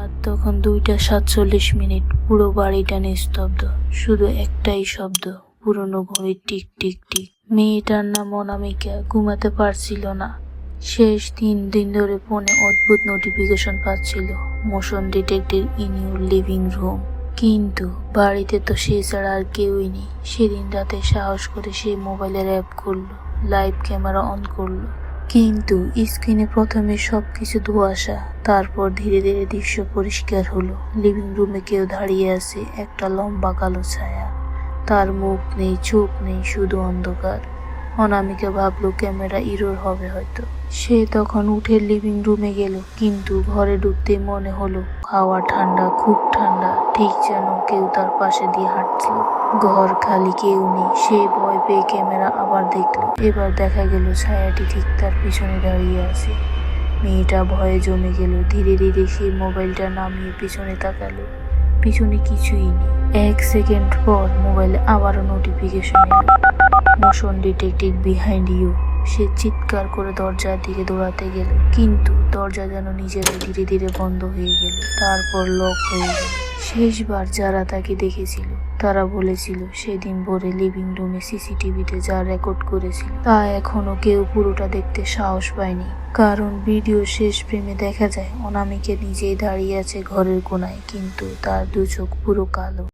রাত তখন 2:47। পুরো বাড়িটা নিস্তব্ধ, শুধু একটাই শব্দ, পুরনো ঘড়ির টিক টিক টিক। মেয়েটার নাম অনামিকা ঘুমাতে পারছিল না। শেষ 3 দিন ধরে ফোনে অদ্ভুত নোটিফিকেশন পাচ্ছিল, motion detected in your living room. কিন্তু বাড়িতে তো সে ছাড়া আর কেউই নেই। সেদিন রাতে সাহস করে সে মোবাইলের অ্যাপ খুললো, লাইভ ক্যামেরা অন করলো। কিন্তু স্ক্রিনে প্রথমে সবকিছু ধোঁয়াশা, তারপর ধীরে ধীরে দৃশ্য পরিষ্কার হলো। লিভিং রুমে কেউ দাঁড়িয়ে আছে, একটা লম্বা কালো ছায়া। তার মুখ নেই, চোখ নেই, শুধু অন্ধকার। অনামিকা ভাবলো ক্যামেরা ইরোর হবে হয়তো। সে তখন উঠে লিভিং রুমে গেল, কিন্তু ঘরে ঢুকতেই মনে হলো হাওয়া ঠান্ডা, খুব ঠান্ডা, ঠিক যেন কেউ তার পাশে দিয়ে হাঁটছিল। ঘর খালি, কেউ নেই। সে ভয় পেয়ে ক্যামেরা আবার দেখলো। এবার দেখা গেল ছায়াটি ঠিক তার পিছনে দাঁড়িয়ে আছে। মেয়েটা ভয়ে জমে গেল। ধীরে ধীরে সে মোবাইলটা নামিয়ে পিছনে তাকালো। পিছনে কিছুই নেই। 1 সেকেন্ড পর মোবাইলে আবারও নোটিফিকেশন এলো, মোশন ডিটেক্টেড বিহাইন্ড ইউ। সে চিৎকার করে দরজার দিকে দৌড়াতে গেল, কিন্তু দরজা যেন নিজেরাই ধীরে ধীরে বন্ধ হয়ে গেল, তারপর লক হয়ে গেল। শেষবার যারা তাকে দেখেছিল তারা বলেছিল সেদিন ভোরে লিভিং রুমে সিসিটিভিতে যা রেকর্ড করেছিল তা এখনো কেউ পুরোটা দেখতে সাহস পায়নি। কারণ ভিডিও শেষ ফ্রেমে দেখা যায় অনামিকা নিজেই দাঁড়িয়ে আছে ঘরের কোনায়, কিন্তু তার 2 চোখ পুরো কালো।